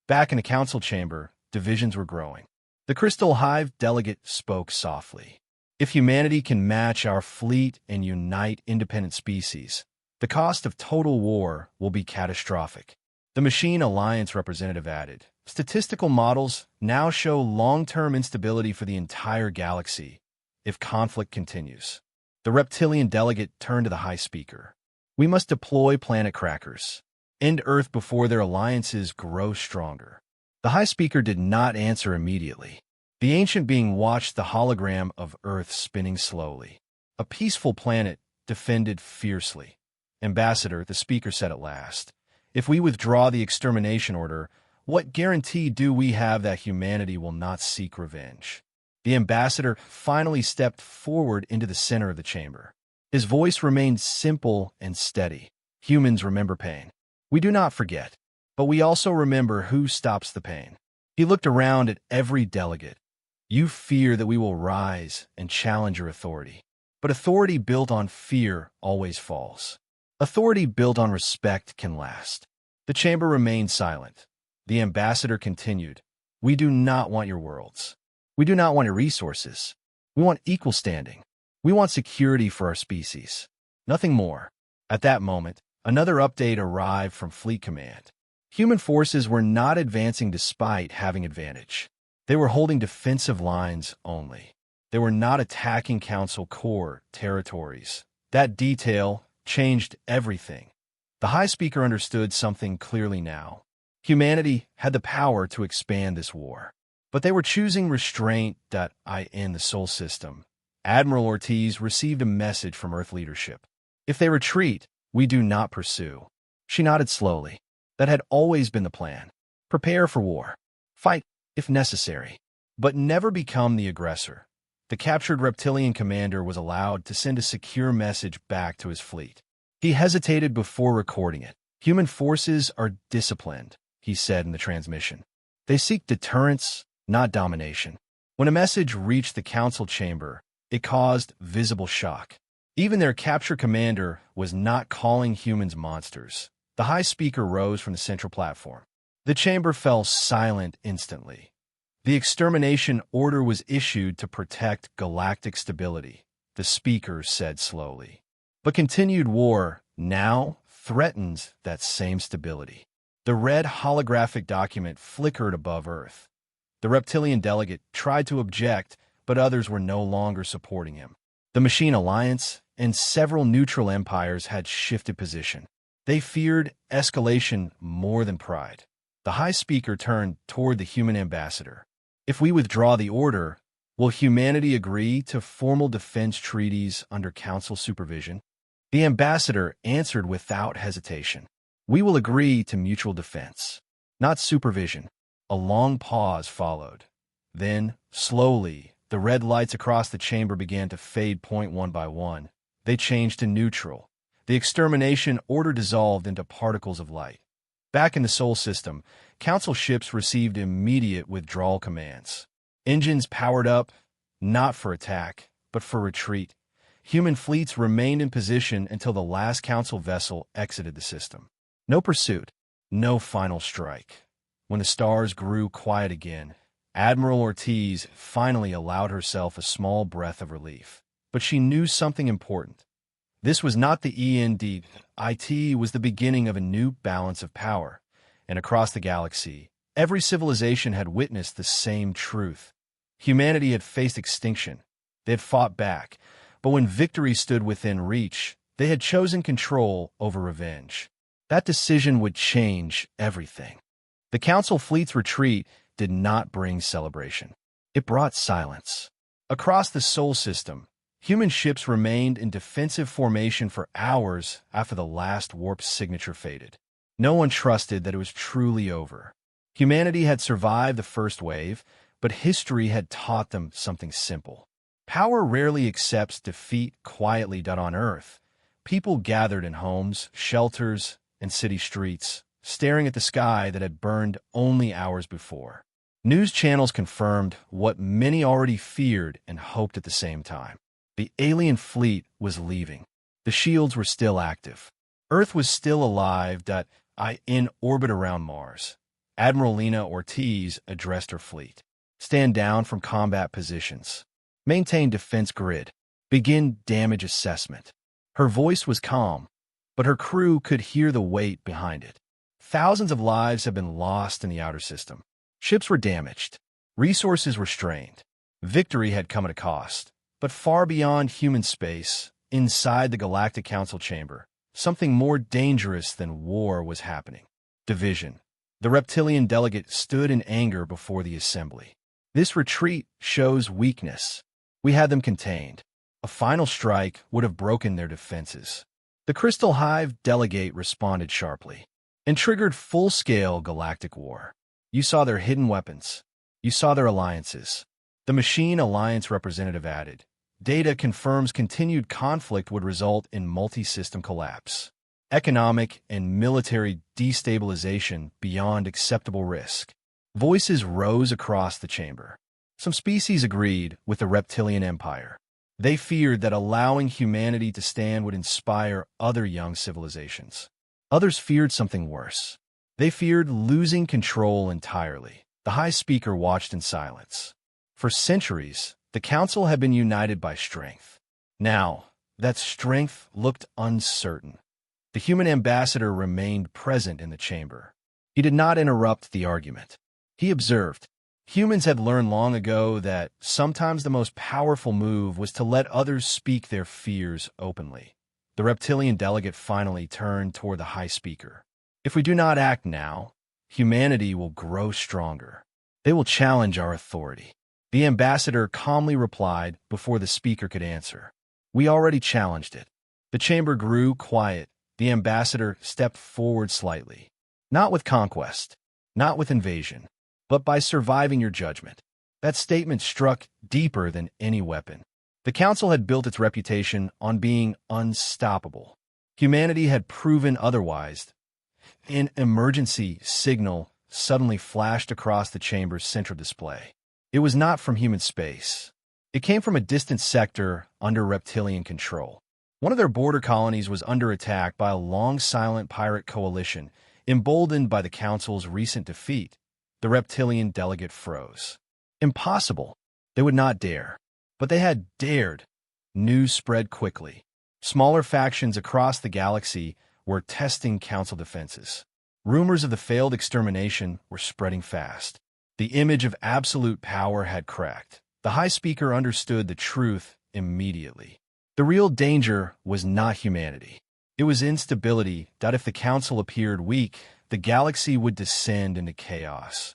Back in the Council chamber, divisions were growing. The Crystal Hive delegate spoke softly. If humanity can match our fleet and unite independent species, the cost of total war will be catastrophic. The Machine Alliance representative added, statistical models now show long-term instability for the entire galaxy if conflict continues. The reptilian delegate turned to the High Speaker. We must deploy planet crackers. End Earth before their alliances grow stronger. The High Speaker did not answer immediately. The ancient being watched the hologram of Earth spinning slowly. A peaceful planet defended fiercely. Ambassador, the speaker said at last, if we withdraw the extermination order, what guarantee do we have that humanity will not seek revenge? The ambassador finally stepped forward into the center of the chamber. His voice remained simple and steady. Humans remember pain. We do not forget, but we also remember who stops the pain. He looked around at every delegate. You fear that we will rise and challenge your authority. But authority built on fear always falls. Authority built on respect can last. The chamber remained silent. The ambassador continued, we do not want your worlds. We do not want your resources. We want equal standing. We want security for our species. Nothing more. At that moment, another update arrived from Fleet Command. Human forces were not advancing despite having advantage. They were holding defensive lines only. They were not attacking Council core territories. That detail changed everything. The High Speaker understood something clearly now. Humanity had the power to expand this war. But they were choosing restraint in the Sol system. Admiral Ortiz received a message from Earth leadership. If they retreat, we do not pursue. She nodded slowly. That had always been the plan. Prepare for war. Fight, if necessary. But never become the aggressor. The captured reptilian commander was allowed to send a secure message back to his fleet. He hesitated before recording it. Human forces are disciplined, he said in the transmission. They seek deterrence, not domination. When a message reached the council chamber, it caused visible shock. Even their captured commander was not calling humans monsters. The High Speaker rose from the central platform. The chamber fell silent instantly. The extermination order was issued to protect galactic stability, the speaker said slowly. But continued war now threatens that same stability. The red holographic document flickered above Earth. The reptilian delegate tried to object, but others were no longer supporting him. The Machine Alliance and several neutral empires had shifted position. They feared escalation more than pride. The High Speaker turned toward the human ambassador. If we withdraw the order, will humanity agree to formal defense treaties under Council supervision? The ambassador answered without hesitation. We will agree to mutual defense, not supervision. A long pause followed. Then, slowly, the red lights across the chamber began to fade one by one. They changed to neutral. The extermination order dissolved into particles of light. Back in the Sol system, Council ships received immediate withdrawal commands. Engines powered up, not for attack, but for retreat. Human fleets remained in position until the last Council vessel exited the system. No pursuit, no final strike. When the stars grew quiet again, Admiral Ortiz finally allowed herself a small breath of relief. But she knew something important. This was not the end. It was the beginning of a new balance of power. And across the galaxy, every civilization had witnessed the same truth. Humanity had faced extinction. They had fought back. But when victory stood within reach, they had chosen control over revenge. That decision would change everything. The Council fleet's retreat did not bring celebration. It brought silence. Across the Sol system, human ships remained in defensive formation for hours after the last warp signature faded. No one trusted that it was truly over. Humanity had survived the first wave, but history had taught them something simple. Power rarely accepts defeat quietly. On Earth, people gathered in homes, shelters, and city streets, staring at the sky that had burned only hours before. News channels confirmed what many already feared and hoped at the same time. The alien fleet was leaving. The shields were still active. Earth was still alive. In orbit around Mars. Admiral Lena Ortiz addressed her fleet. Stand down from combat positions. Maintain defense grid. Begin damage assessment. Her voice was calm, but her crew could hear the weight behind it. Thousands of lives have been lost in the outer system. Ships were damaged. Resources were strained. Victory had come at a cost. But far beyond human space, inside the Galactic Council chamber, something more dangerous than war was happening. Division. The reptilian delegate stood in anger before the assembly. This retreat shows weakness. We had them contained. A final strike would have broken their defenses. The Crystal Hive delegate responded sharply and triggered full-scale galactic war. You saw their hidden weapons. You saw their alliances. The Machine Alliance representative added, data confirms continued conflict would result in multi-system collapse, economic and military destabilization beyond acceptable risk. Voices rose across the chamber. Some species agreed with the reptilian empire. They feared that allowing humanity to stand would inspire other young civilizations. Others feared something worse. They feared losing control entirely. The High Speaker watched in silence. For centuries, the Council had been united by strength. Now, that strength looked uncertain. The human ambassador remained present in the chamber. He did not interrupt the argument. He observed. Humans had learned long ago that sometimes the most powerful move was to let others speak their fears openly. The reptilian delegate finally turned toward the High Speaker. If we do not act now, humanity will grow stronger. They will challenge our authority. The ambassador calmly replied before the speaker could answer. We already challenged it. The chamber grew quiet. The ambassador stepped forward slightly. Not with conquest, not with invasion, but by surviving your judgment. That statement struck deeper than any weapon. The Council had built its reputation on being unstoppable. Humanity had proven otherwise. An emergency signal suddenly flashed across the chamber's central display. It was not from human space. It came from a distant sector under reptilian control. One of their border colonies was under attack by a long-silent pirate coalition, emboldened by the Council's recent defeat. The reptilian delegate froze. Impossible. They would not dare. But they had dared. News spread quickly. Smaller factions across the galaxy were testing Council defenses. Rumors of the failed extermination were spreading fast. The image of absolute power had cracked. The High Speaker understood the truth immediately. The real danger was not humanity. It was instability that if the Council appeared weak, the galaxy would descend into chaos.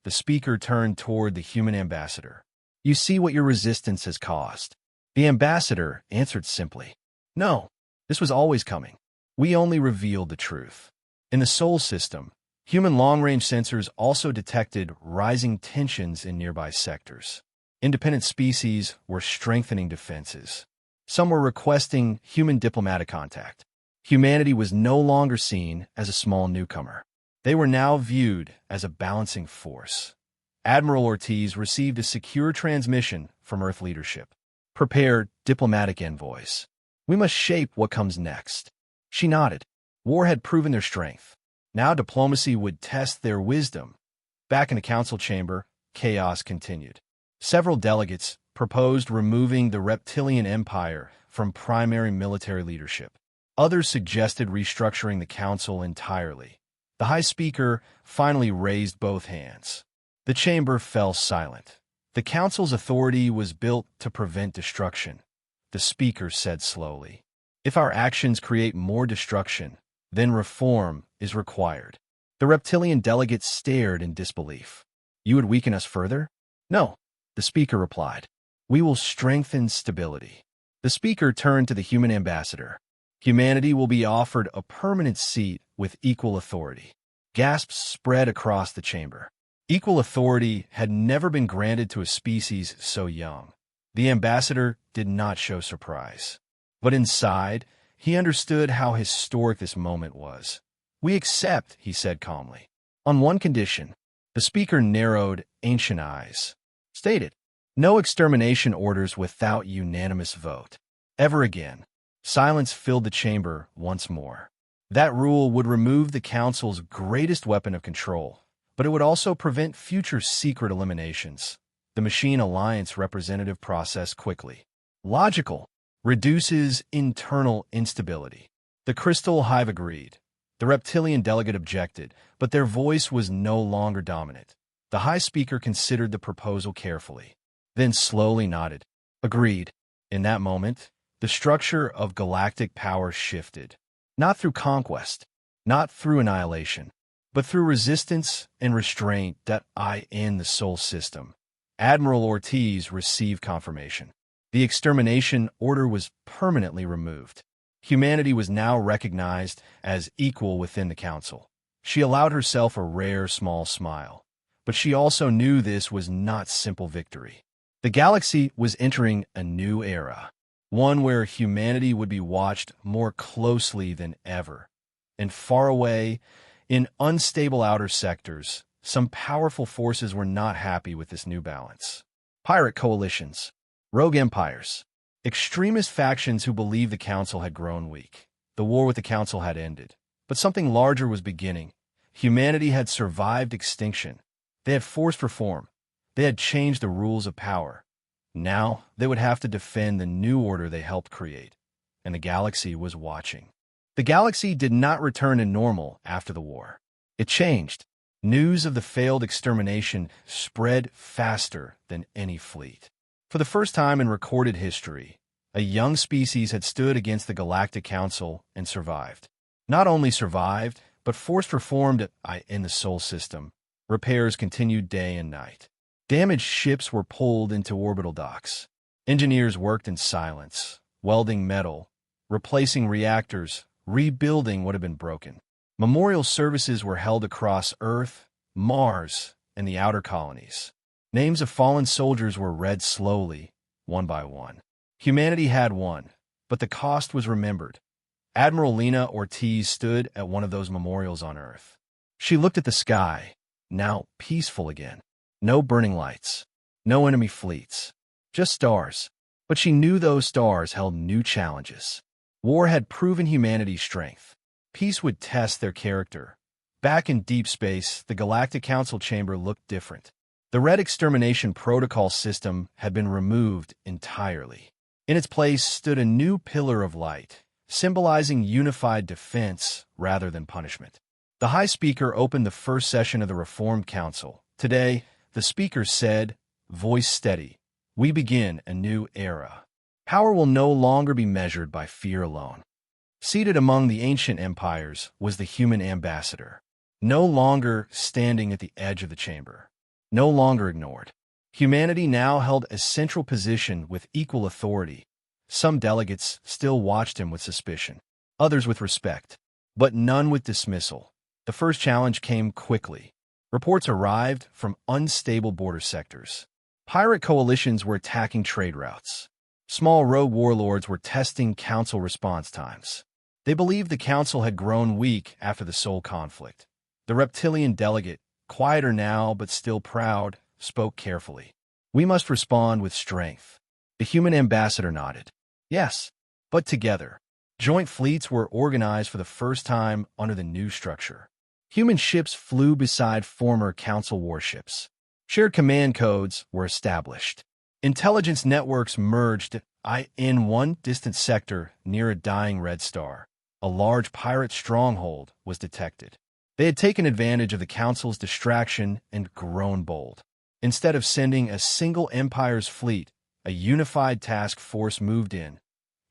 The speaker turned toward the human ambassador. You see what your resistance has caused. The ambassador answered simply, no, this was always coming. We only revealed the truth. In the Sol system, human long-range sensors also detected rising tensions in nearby sectors. Independent species were strengthening defenses. Some were requesting human diplomatic contact. Humanity was no longer seen as a small newcomer. They were now viewed as a balancing force. Admiral Ortiz received a secure transmission from Earth leadership. Prepare diplomatic envoys. We must shape what comes next. She nodded. War had proven their strength. Now diplomacy would test their wisdom. Back in the council chamber, chaos continued. Several delegates proposed removing the reptilian empire from primary military leadership. Others suggested restructuring the council entirely. The High Speaker finally raised both hands. The chamber fell silent. The council's authority was built to prevent destruction. The speaker said slowly, if our actions create more destruction, then reform is required. The reptilian delegates stared in disbelief. You would weaken us further? No, the speaker replied. We will strengthen stability. The speaker turned to the human ambassador. Humanity will be offered a permanent seat with equal authority. Gasps spread across the chamber. Equal authority had never been granted to a species so young. The ambassador did not show surprise. But inside, he understood how historic this moment was. We accept, he said calmly. On one condition. The speaker narrowed ancient eyes. Stated, no extermination orders without unanimous vote. Ever again. Silence filled the chamber once more. That rule would remove the council's greatest weapon of control, but it would also prevent future secret eliminations. The Machine Alliance representative processed quickly. Logical. Reduces internal instability. The Crystal Hive agreed. The reptilian delegate objected, but their voice was no longer dominant. The High Speaker considered the proposal carefully, then slowly nodded. Agreed. In that moment, the structure of galactic power shifted. not through conquest, not through annihilation, but through resistance and restraint that in the Sol system. Admiral Ortiz received confirmation. The extermination order was permanently removed. Humanity was now recognized as equal within the Council. She allowed herself a rare small smile. But she also knew this was not simple victory. The galaxy was entering a new era, one where humanity would be watched more closely than ever. And far away, in unstable outer sectors, some powerful forces were not happy with this new balance. Pirate coalitions, rogue empires, extremist factions who believed the Council had grown weak. The war with the Council had ended, but something larger was beginning. Humanity had survived extinction. They had forced reform. They had changed the rules of power. Now they would have to defend the new order they helped create, and the galaxy was watching. The galaxy did not return to normal after the war. It changed. News of the failed extermination spread faster than any fleet. For the first time in recorded history, a young species had stood against the Galactic Council and survived. Not only survived, but forced reform in the Sol system. Repairs continued day and night. Damaged ships were pulled into orbital docks. Engineers worked in silence, welding metal, replacing reactors, rebuilding what had been broken. Memorial services were held across Earth, Mars, and the outer colonies. Names of fallen soldiers were read slowly, one by one. Humanity had won, but the cost was remembered. Admiral Lena Ortiz stood at one of those memorials on Earth. She looked at the sky, now peaceful again. No burning lights, no enemy fleets, just stars. But she knew those stars held new challenges. War had proven humanity's strength. Peace would test their character. Back in deep space, the Galactic Council chamber looked different. The Red Extermination Protocol system had been removed entirely. In its place stood a new pillar of light, symbolizing unified defense rather than punishment. The High Speaker opened the first session of the Reformed Council. Today, the Speaker said, voice steady, we begin a new era. Power will no longer be measured by fear alone. Seated among the ancient empires was the human ambassador, no longer standing at the edge of the chamber, no longer ignored. Humanity now held a central position with equal authority. Some delegates still watched him with suspicion, others with respect, but none with dismissal. The first challenge came quickly. Reports arrived from unstable border sectors. Pirate coalitions were attacking trade routes. Small rogue warlords were testing Council response times. They believed the Council had grown weak after the Sol conflict. The reptilian delegate, quieter now but still proud, spoke carefully. We must respond with strength. The human ambassador nodded. Yes, but together. Joint fleets were organized for the first time under the new structure. Human ships flew beside former Council warships. Shared command codes were established. Intelligence networks merged in one distant sector near a dying red star. A large pirate stronghold was detected. They had taken advantage of the Council's distraction and grown bold. Instead of sending a single Empire's fleet, a unified task force moved in.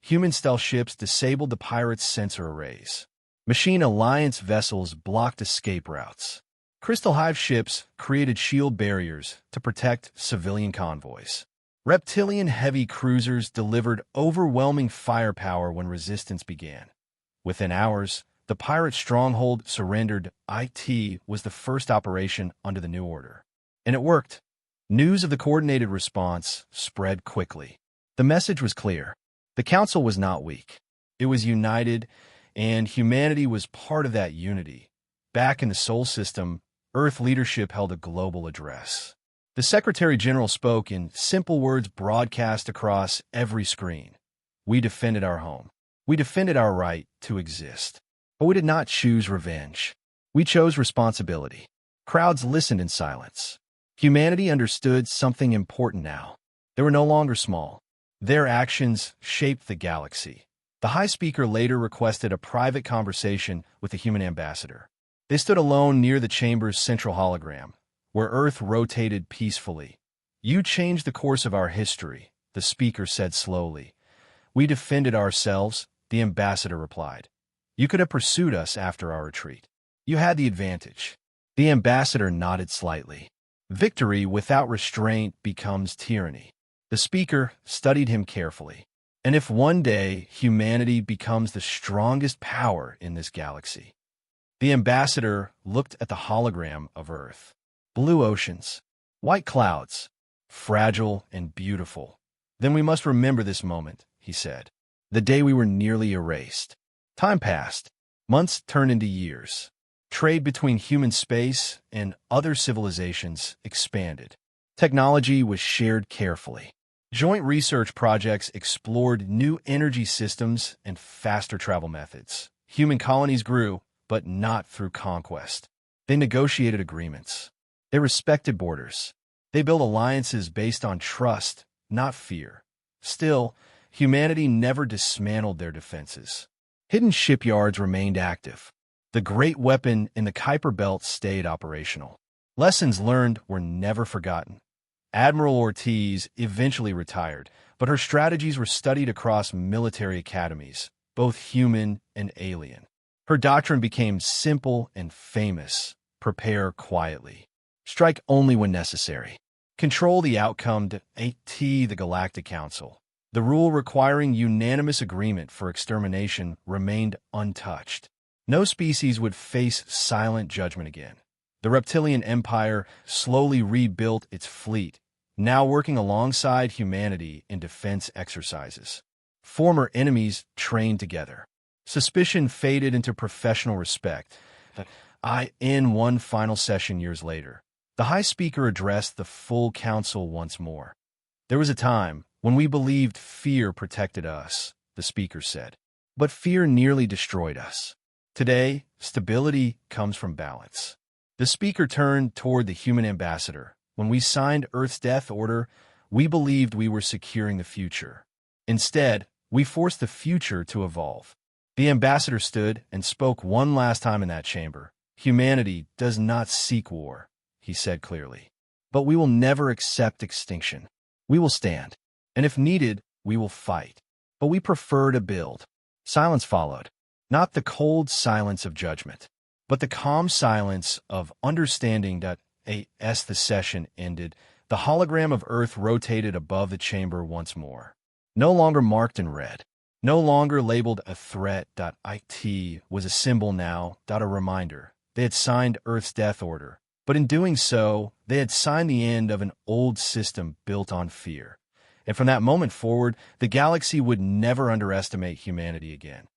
Human stealth ships disabled the pirates' sensor arrays. Machine Alliance vessels blocked escape routes. Crystal Hive ships created shield barriers to protect civilian convoys. Reptilian heavy cruisers delivered overwhelming firepower when resistance began. Within hours, the pirate stronghold surrendered. It was the first operation under the new order. And it worked. News of the coordinated response spread quickly. The message was clear. The Council was not weak. It was united, and humanity was part of that unity. Back in the Sol system, Earth leadership held a global address. The Secretary General spoke in simple words broadcast across every screen. We defended our home. We defended our right to exist. But we did not choose revenge. We chose responsibility. Crowds listened in silence. Humanity understood something important now. They were no longer small. Their actions shaped the galaxy. The High Speaker later requested a private conversation with the human ambassador. They stood alone near the chamber's central hologram, where Earth rotated peacefully. You changed the course of our history, the speaker said slowly. We defended ourselves, the ambassador replied. You could have pursued us after our retreat. You had the advantage. The ambassador nodded slightly. Victory without restraint becomes tyranny. The speaker studied him carefully. And if one day humanity becomes the strongest power in this galaxy? The ambassador looked at the hologram of Earth. Blue oceans, white clouds, fragile and beautiful. Then we must remember this moment, he said. The day we were nearly erased. Time passed. Months turned into years. Trade between human space and other civilizations expanded. Technology was shared carefully. Joint research projects explored new energy systems and faster travel methods. Human colonies grew, but not through conquest. They negotiated agreements. They respected borders. They built alliances based on trust, not fear. Still, humanity never dismantled their defenses. Hidden shipyards remained active. The great weapon in the Kuiper Belt stayed operational. Lessons learned were never forgotten. Admiral Ortiz eventually retired, but her strategies were studied across military academies, both human and alien. Her doctrine became simple and famous: prepare quietly. Strike only when necessary. Control the outcome to the Galactic Council. The rule requiring unanimous agreement for extermination remained untouched. No species would face silent judgment again. The reptilian empire slowly rebuilt its fleet, now working alongside humanity in defense exercises. Former enemies trained together. Suspicion faded into professional respect. In one final session years later, the High Speaker addressed the full council once more. There was a time when we believed fear protected us, the Speaker said. But fear nearly destroyed us. Today, stability comes from balance. The Speaker turned toward the human ambassador. When we signed Earth's death order, we believed we were securing the future. Instead, we forced the future to evolve. The ambassador stood and spoke one last time in that chamber. Humanity does not seek war, he said clearly. But we will never accept extinction. We will stand. And if needed, we will fight. But we prefer to build. Silence followed. Not the cold silence of judgment, but the calm silence of understanding. As the session ended, the hologram of Earth rotated above the chamber once more. No longer marked in red. No longer labeled a threat. It was a symbol now. A reminder. They had signed Earth's death order. But in doing so, they had signed the end of an old system built on fear. And from that moment forward, the galaxy would never underestimate humanity again.